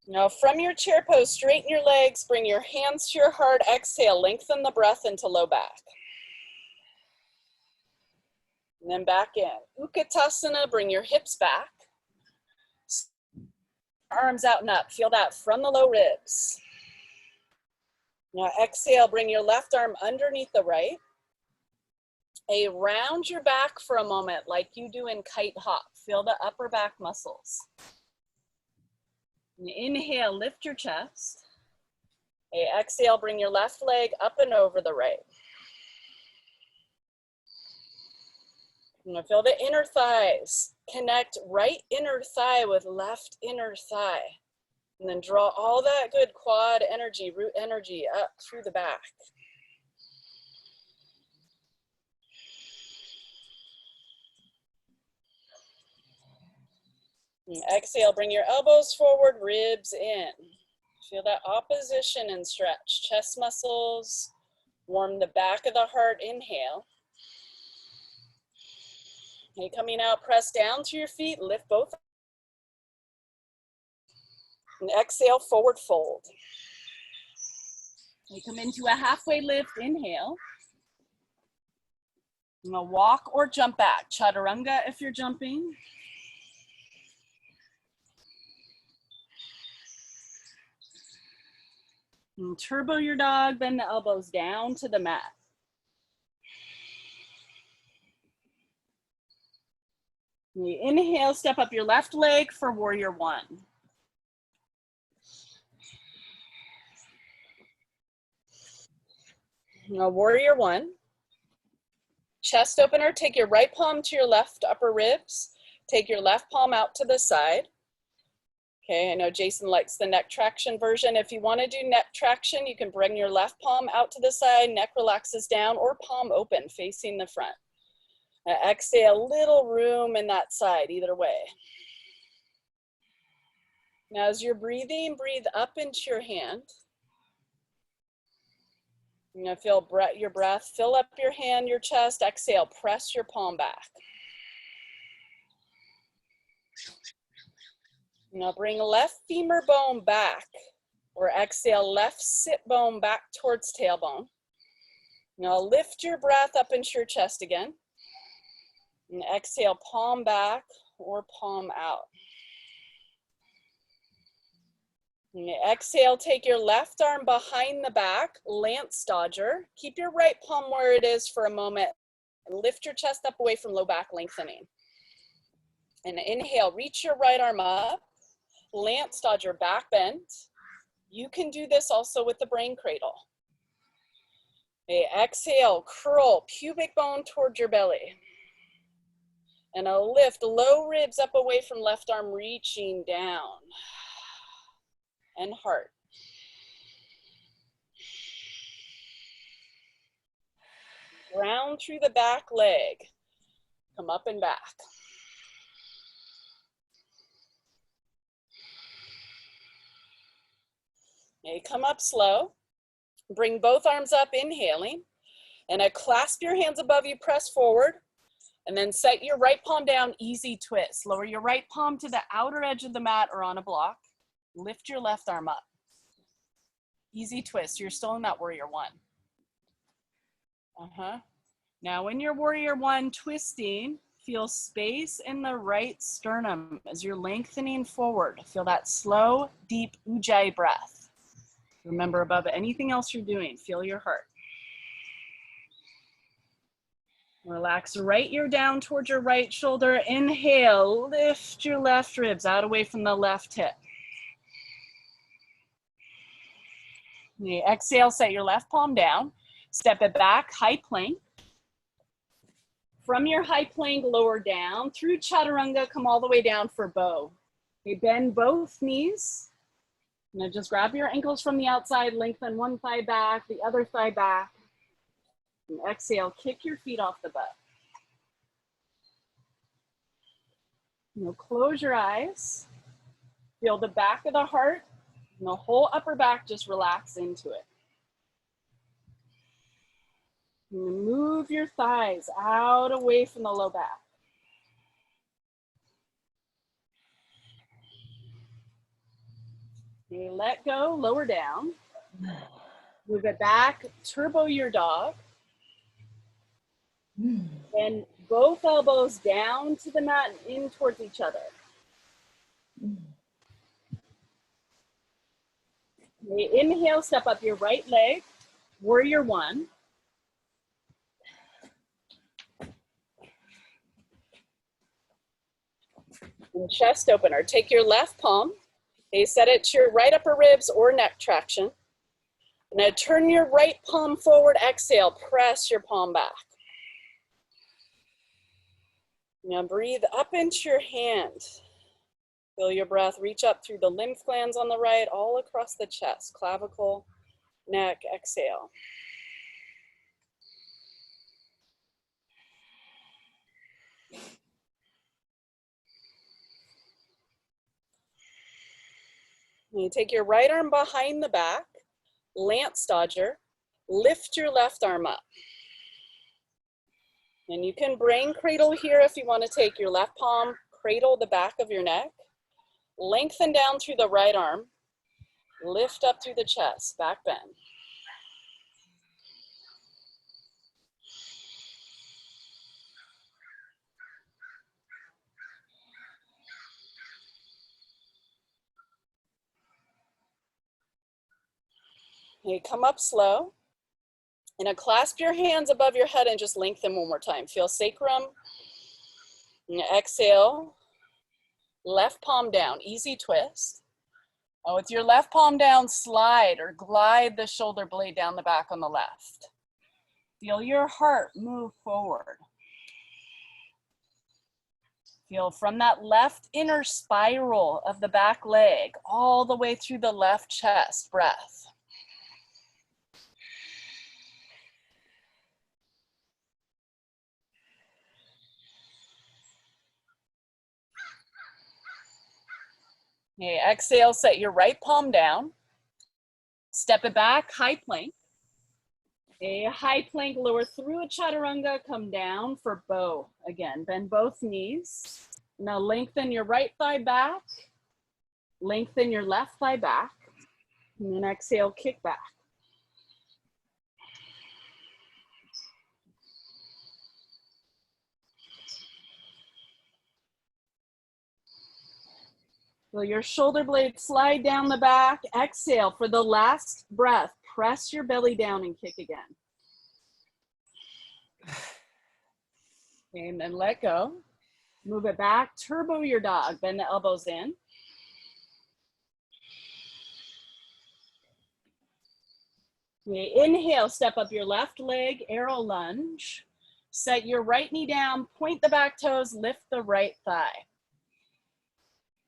Now from your chair pose, straighten your legs, bring your hands to your heart. Exhale, lengthen the breath into low back. And then back in. Utkatasana, bring your hips back. Arms out and up. Feel that from the low ribs. Now exhale, bring your left arm underneath the right. Round your back for a moment like you do in kite hop. Feel the upper back muscles. And inhale, lift your chest. Exhale, bring your left leg up and over the right. And feel the inner thighs. Connect right inner thigh with left inner thigh. And then draw all that good quad energy, root energy up through the back. And exhale, bring your elbows forward, ribs in. Feel that opposition and stretch. Chest muscles, warm the back of the heart, inhale. Okay, coming out, press down to your feet, lift both. And exhale, forward fold. You come into a halfway lift, inhale. I'm gonna walk or jump back. Chaturanga if you're jumping. And turbo your dog, bend the elbows down to the mat. And you inhale, step up your left leg for warrior one. Now warrior one. Chest opener, take your right palm to your left upper ribs. Take your left palm out to the side. Okay, I know Jason likes the neck traction version. If you want to do neck traction, you can bring your left palm out to the side, neck relaxes down, or palm open, facing the front. Exhale, little room in that side, either way. Now as you're breathing, breathe up into your hand. You're gonna feel your breath, fill up your hand, your chest. Exhale, press your palm back. Now bring left femur bone back, or exhale, left sit bone back towards tailbone. Now lift your breath up into your chest again. And exhale, palm back or palm out. And exhale, take your left arm behind the back, lance dodger. Keep your right palm where it is for a moment. And lift your chest up away from low back, lengthening. And inhale, reach your right arm up. Lance dodger, back bend. You can do this also with the brain cradle. Exhale, curl pubic bone towards your belly. And a lift, low ribs up away from left arm, reaching down. And heart. Ground through the back leg. Come up and back. Okay, come up slow. Bring both arms up, inhaling. And clasp your hands above you, press forward. And then set your right palm down, easy twist. Lower your right palm to the outer edge of the mat or on a block. Lift your left arm up. Easy twist, you're still in that warrior one. Now when you're warrior one twisting, feel space in the right sternum as you're lengthening forward. Feel that slow, deep ujjayi breath. Remember, above anything else you're doing, feel your heart. Relax right ear down towards your right shoulder. Inhale, lift your left ribs out away from the left hip. Exhale, set your left palm down. Step it back, high plank. from your high plank, lower down. Through chaturanga, come all the way down for bow. Okay, bend both knees. Now just grab your ankles from the outside, lengthen one thigh back, the other thigh back. And exhale, kick your feet off the butt. Now close your eyes. Feel the back of the heart and the whole upper back just relax into it. And move your thighs out away from the low back. Okay, let go, lower down. Move it back, turbo your dog. And both elbows down to the mat and in towards each other. Okay, inhale, step up your right leg, warrior one. And chest opener. Take your left palm, okay, set it to your right upper ribs or neck traction. Now turn your right palm forward, exhale, press your palm back. Now breathe up into your hand. Feel your breath reach up through the lymph glands on the right, all across the chest, clavicle, neck, exhale. You take your right arm behind the back, lance dodger, lift your left arm up. And you can brain cradle here if you want to take your left palm, cradle the back of your neck, lengthen down through the right arm, lift up through the chest, back bend. Okay, come up slow. And now clasp your hands above your head and just lengthen one more time. Feel sacrum. And exhale. Left palm down, easy twist. And with your left palm down, slide or glide the shoulder blade down the back on the left. Feel your heart move forward. Feel from that left inner spiral of the back leg all the way through the left chest, breath. Okay, exhale, set your right palm down. Step it back, high plank. A high plank, lower through a chaturanga, come down for bow. Again, bend both knees. Now lengthen your right thigh back. Lengthen your left thigh back. And then exhale, kick back. Feel your shoulder blades slide down the back. Exhale for the last breath. Press your belly down and kick again. Okay, and then let go. Move it back. Turbo your dog. Bend the elbows in. Okay, inhale, step up your left leg, arrow lunge. Set your right knee down, point the back toes, lift the right thigh.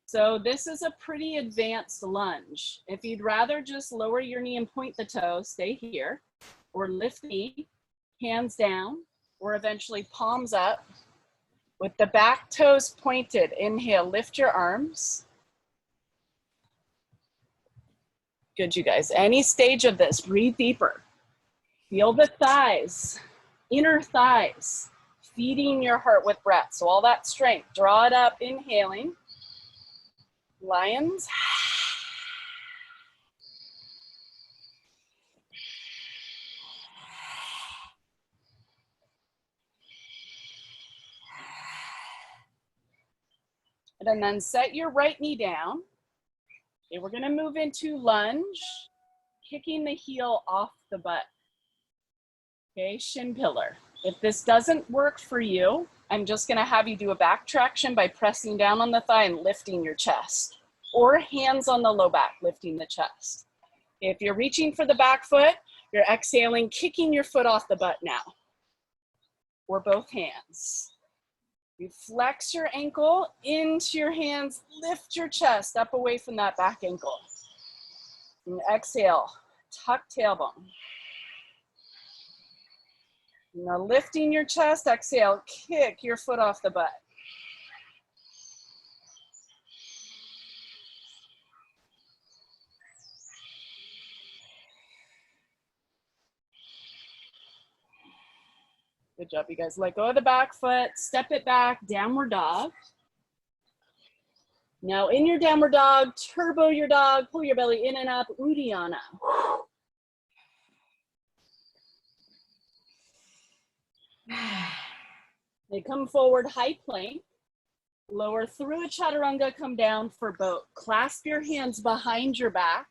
So this is a pretty advanced lunge. If you'd rather just lower your knee and point the toes, stay here, or lift the knee, hands down, or eventually palms up. With the back toes pointed, inhale, lift your arms. Good, you guys. Any stage of this, breathe deeper. Feel the thighs, inner thighs, feeding your heart with breath. So all that strength, draw it up, inhaling. Lions. And then set your right knee down. Okay, we're gonna move into lunge, kicking the heel off the butt. Okay, shin pillar. If this doesn't work for you, I'm just gonna have you do a back traction by pressing down on the thigh and lifting your chest, or hands on the low back, lifting the chest. If you're reaching for the back foot, you're exhaling, kicking your foot off the butt now. or both hands. You flex your ankle into your hands, lift your chest up away from that back ankle. And exhale, tuck tailbone. Now lifting your chest, exhale, kick your foot off the butt. Good job, you guys. Let go of the back foot, step it back, downward dog. Now in your downward dog, turbo your dog, pull your belly in and up, Uddiyana. They come forward, high plank. Lower through a chaturanga, come down for boat. Clasp your hands behind your back.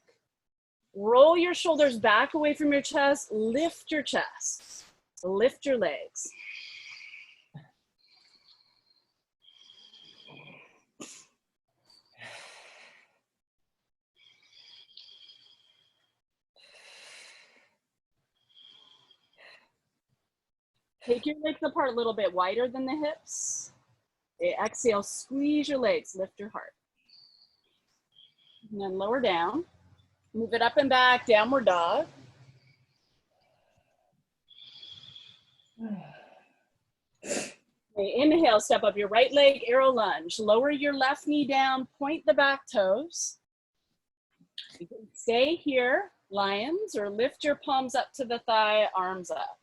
Roll your shoulders back away from your chest. Lift your chest. Lift your legs. Take your legs apart a little bit wider than the hips. Okay, exhale, squeeze your legs, lift your heart. And then lower down. Move it up and back, downward dog. Okay, inhale, step up your right leg, arrow lunge. Lower your left knee down, point the back toes. You can stay here, lions, or lift your palms up to the thigh, arms up.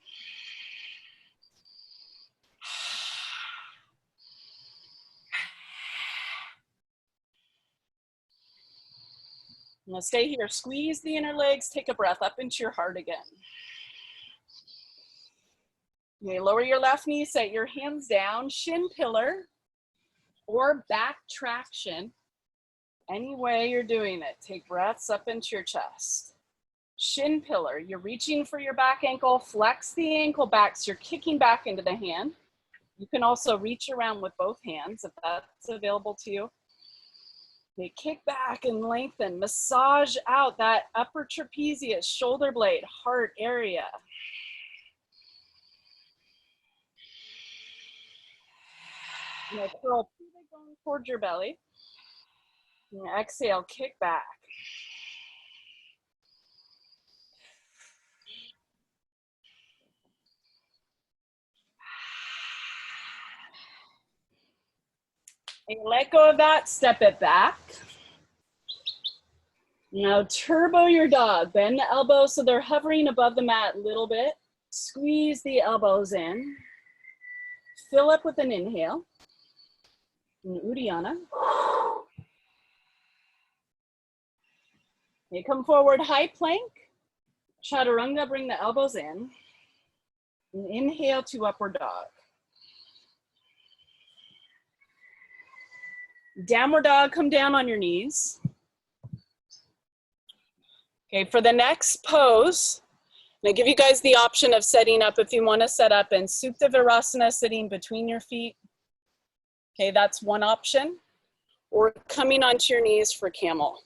Now stay here, squeeze the inner legs, take a breath up into your heart again. Okay, lower your left knee, set your hands down, shin pillar or back traction. Any way you're doing it, take breaths up into your chest. Shin pillar, you're reaching for your back ankle, flex the ankle back so you're kicking back into the hand. You can also reach around with both hands if that's available to you. Okay, kick back and lengthen, massage out that upper trapezius, shoulder blade, heart area. Now curl pubic bone towards your belly. And exhale, kick back. And let go of that, step it back. Now turbo your dog, bend the elbows so they're hovering above the mat a little bit. Squeeze the elbows in. Fill up with an inhale. And Uddiyana. Okay, come forward, high plank. Chaturanga, bring the elbows in. And inhale to upward dog. Downward dog, come down on your knees. Okay, for the next pose, I'm gonna give you guys the option of setting up if you wanna set up in Supta Virasana, sitting between your feet. Okay, that's one option. Or coming onto your knees for camel.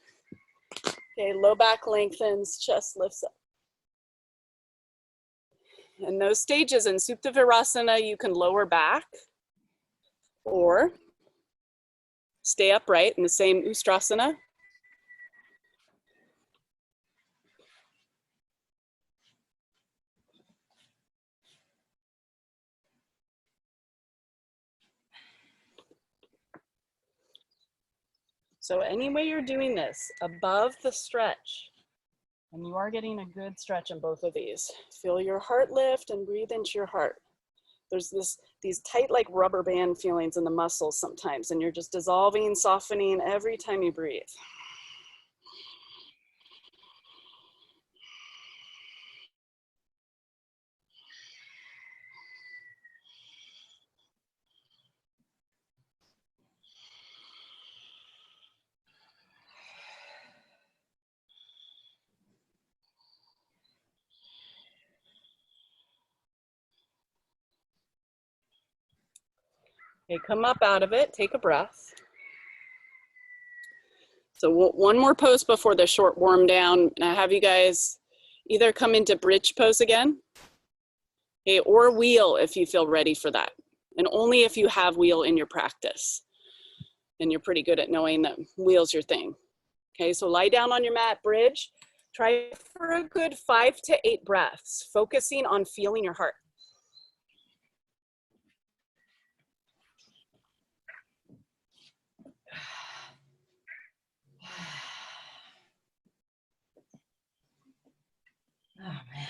Okay, low back lengthens, chest lifts up. In those stages in Supta Virasana, you can lower back or stay upright in the same Ustrasana. So any way you're doing this, above the stretch, and you are getting a good stretch in both of these. Feel your heart lift and breathe into your heart. There's these tight like rubber band feelings in the muscles sometimes, and you're just dissolving, softening every time you breathe. Okay, come up out of it, take a breath. So one more pose before the short warm down. And I have you guys either come into bridge pose again, Okay, or wheel if you feel ready for that. And only if you have wheel in your practice. And you're pretty good at knowing that wheel's your thing. Okay, so lie down on your mat, bridge. Try for a good 5 to 8 breaths, focusing on feeling your heart. Oh, man.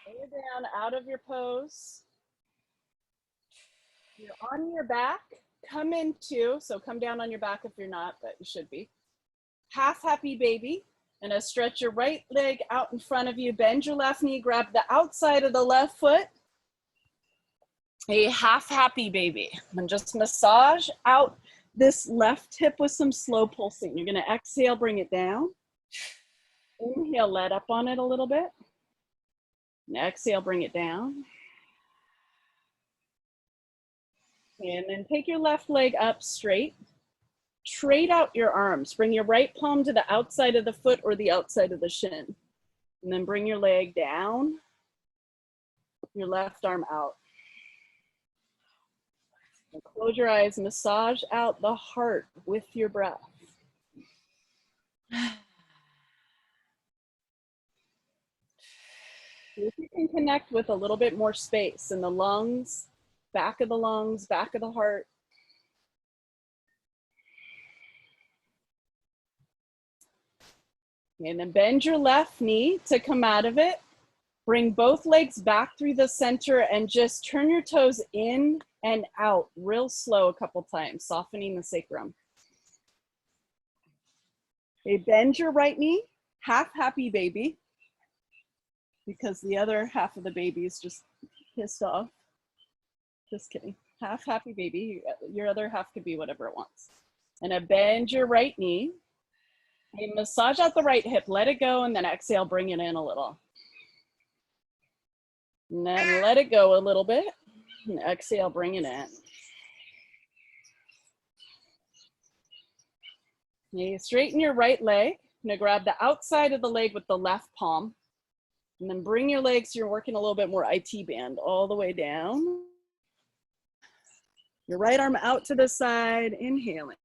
Lay down out of your pose. You're on your back. Come into, so come down on your back if you're not, but you should be. Half happy baby. And stretch your right leg out in front of you. Bend your left knee. Grab the outside of the left foot. A half happy baby. And just massage out this left hip with some slow pulsing. You're going to exhale, bring it down. Inhale, let up on it a little bit. And exhale, bring it down. And then take your left leg up straight. Trade out your arms. Bring your right palm to the outside of the foot or the outside of the shin. And then bring your leg down. Your left arm out. And close your eyes. Massage out the heart with your breath. If you can connect with a little bit more space in the lungs, back of the heart. And then bend your left knee to come out of it. Bring both legs back through the center and just turn your toes in and out real slow a couple times, softening the sacrum. Okay, bend your right knee, half happy baby, because the other half of the baby is just pissed off. Just kidding. Half happy baby. Your other half could be whatever it wants. And then bend your right knee. And massage out the right hip. Let it go, and then exhale, bring it in a little. And then let it go a little bit. And exhale, bring it in. Okay, straighten your right leg. I'm gonna grab the outside of the leg with the left palm. And then bring your legs, you're working a little bit more IT band, all the way down. Your right arm out to the side, inhaling.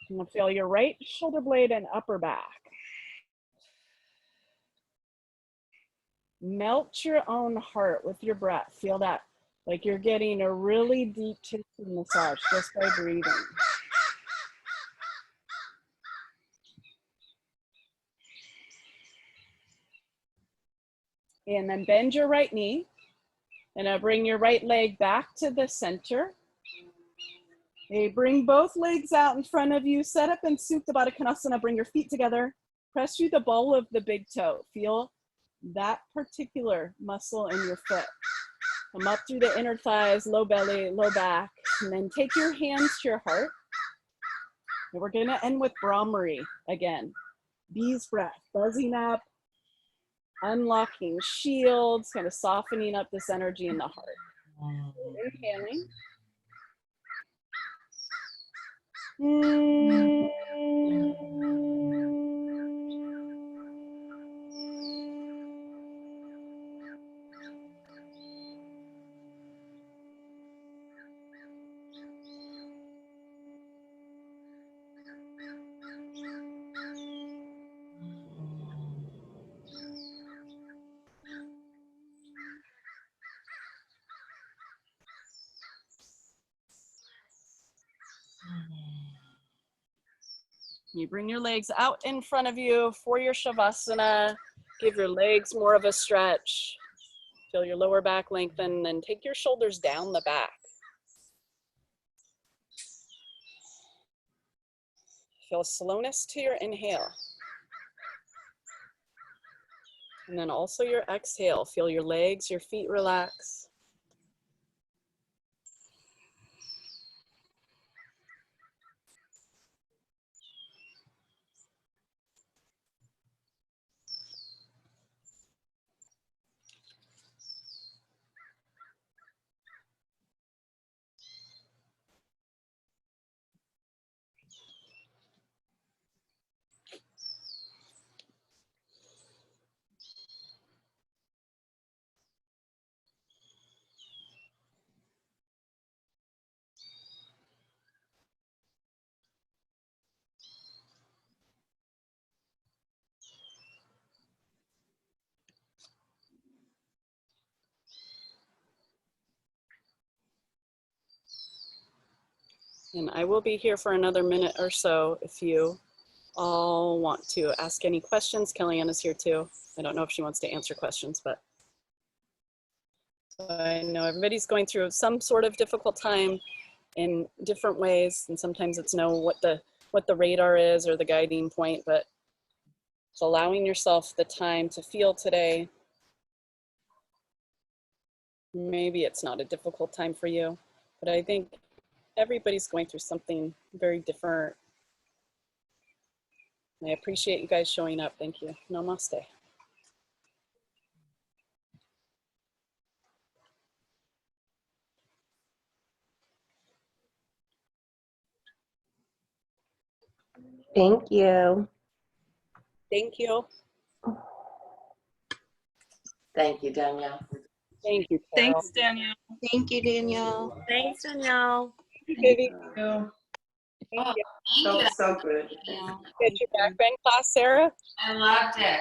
You're gonna feel your right shoulder blade and upper back. Melt your own heart with your breath. Feel that, like you're getting a really deep tissue massage just by breathing. And then bend your right knee. And bring your right leg back to the center. Okay, bring both legs out in front of you. Set up in Supta Baddha Konasana. Bring your feet together. Press through the ball of the big toe. Feel that particular muscle in your foot. Come up through the inner thighs, low belly, low back. And then take your hands to your heart. And we're going to end with Brahmari again. Bee's breath, buzzing up, unlocking shields, kind of softening up this energy in the heart. Inhaling. You bring your legs out in front of you for your Shavasana. Give your legs more of a stretch. Feel your lower back lengthen, and take your shoulders down the back. Feel slowness to your inhale. And then also your exhale. Feel your legs, your feet relax. And I will be here for another minute or so if you all want to ask any questions. Kellyanne is here too. I don't know if she wants to answer questions, but I know everybody's going through some sort of difficult time in different ways, and sometimes it's what the radar is or the guiding point, but it's allowing yourself the time to feel today. Maybe it's not a difficult time for you, but I think everybody's going through something very different. I appreciate you guys showing up. Thank you. Namaste. Thank you. Thank you. Thank you, Danielle. Thank you, Carol. Thanks, Danielle. Thank you, Danielle. Thanks, Danielle. Thank you, Vivi. Oh, Thank you. felt so good. Get your backbend class, Sarah? I loved it.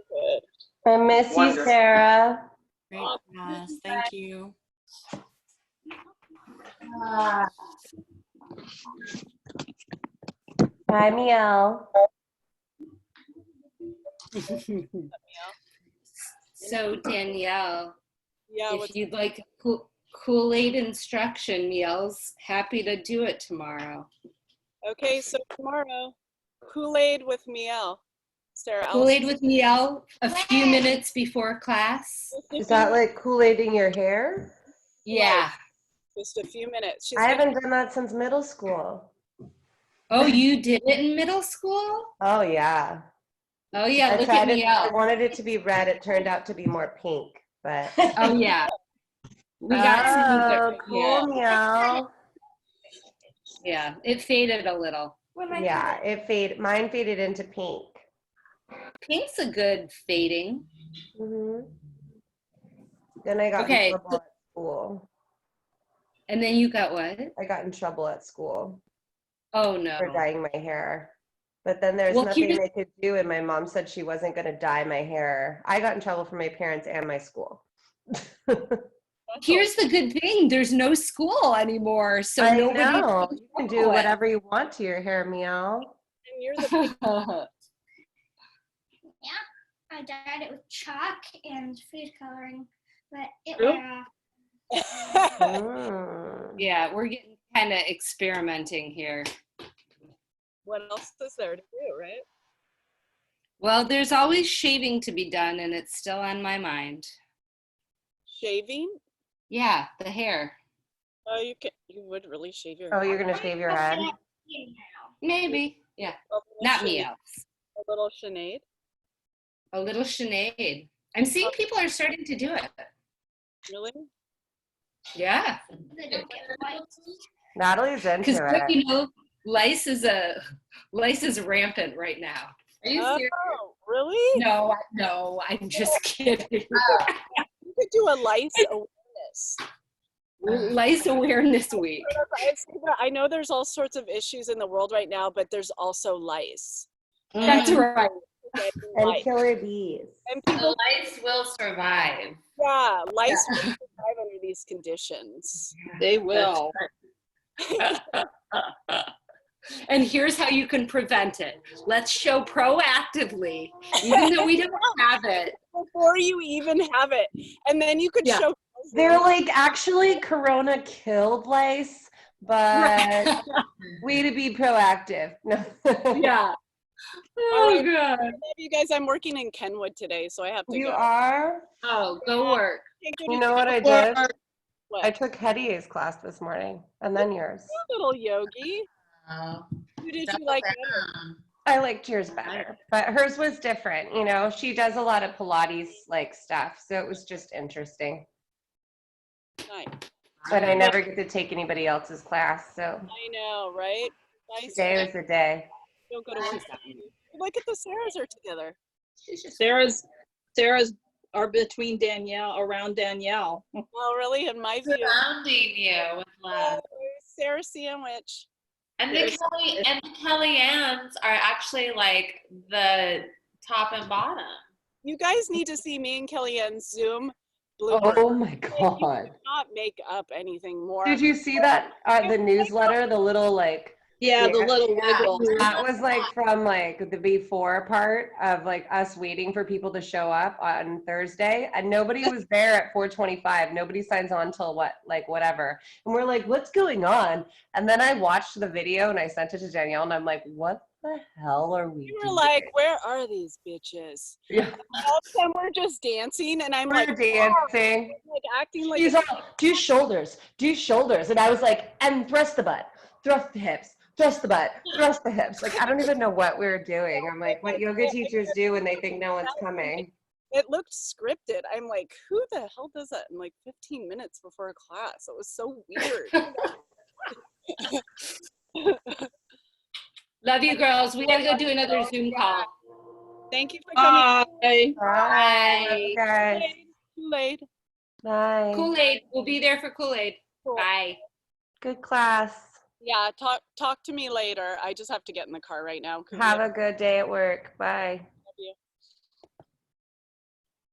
Good. I miss you, Wonderful. Sarah. Great class. Thank you. Bye, Miel. So Danielle, Yeah, if you'd like a Kool-Aid instruction meals, happy to do it tomorrow. okay, so tomorrow, Kool-Aid with Miel. Sarah, Kool-Aid with Miel a few minutes before class. Is that like Kool-Aiding your hair? Yeah. Just a few minutes. I haven't done that since middle school. Oh, you did it in middle school? Oh, yeah. Oh yeah, I look tried at it. I Miel. wanted it to be red. It turned out to be more pink, but. Oh yeah. We got some of Oh, it. cool, Miel. Yeah, it faded a little. Yeah, it faded. Mine faded into pink. Pink's a good fading. Then I got Okay. in trouble at school. And then you got what? I got in trouble at school Oh no. for dyeing my hair. But then there's nothing they could do, and my mom said she wasn't going to dye my hair. I got in trouble from my parents and my school. Here's the good thing. There's no school anymore. So I nobody know. You can do whatever you want to your hair, Meow. And you're the Yeah, I dyed it with chalk and food coloring, but it wore off. Yeah, we're getting kind of experimenting here. What else is there to do, right? Well, there's always shaving to be done, and it's still on my mind. Shaving? Yeah, the hair. Oh, you would really shave your Oh, head. you're going to shave your head? Maybe. Yeah. A little Not me Sinead. else. A little Sinead. A little Sinead. I'm seeing people are starting to do it. Really? Yeah. They don't get white. Natalie's into Because it. you know, lice is rampant right now. Are you serious? Oh, really? No, I'm just kidding. You could do a lice awareness. Lice Awareness Week. I know there's all sorts of issues in the world right now, but there's also lice. That's right. And killer bees. And The people, lice will survive. yeah, lice will survive under these conditions. They will. And here's how you can prevent it. Let's show proactively, even though we don't have it. Before you even have it. And then you could show. They're like, actually, Corona killed lice, but way to be proactive. No. Yeah. Oh, God. I love you guys. I'm working in Kenwood today, so I have to You go. are? Oh, go work. You know what I did? What? I took Hetty's class this morning, and then yours. Little Yogi. Who did you like better? I liked yours better, but hers was different. You know, she does a lot of Pilates like stuff, so it was just interesting. Nice. But I never get to take anybody else's class, so I know, right? Nice. today was the day. Don't go to work. Look at the Sarahs are together. Sarah's are between Danielle, around Danielle. Well, really, in my view, Surrounding you with love. Sarah sandwich. And the Kellyannes are actually like the top and bottom. You guys need to see me and Kellyanne's Zoom blooper. Oh my God. Not make up anything more. Did you see that, the newsletter, the little like, Yeah, the Yeah. little wiggle. that was like from like the before part of like us waiting for people to show up on Thursday, and nobody was there at 4:25. Nobody signs on till what, like whatever. And we're like, what's going on? And then I watched the video and I sent it to Danielle and I'm like, what the hell are we You were doing? like, where are these bitches? Yeah, All of them were just dancing, and I'm we're like, dancing. like acting like She's all, do shoulders, do shoulders. And I was like, and thrust the butt, thrust the hips, thrust the butt, thrust the hips. Like, I don't even know what we were doing. I'm like, what yoga teachers do when they think no one's coming. it looked scripted. I'm like, who the hell does that in like 15 minutes before a class? It was so weird. Love you, girls. We gotta go do another Zoom call. Thank you for coming. Bye. Bye, guys. Kool-Aid. Bye. Kool-Aid. We'll be there for Kool-Aid. Cool. Bye. Good class. Yeah, talk to me later. I just have to get in the car right now. 'cause we Have a good day at work. Bye.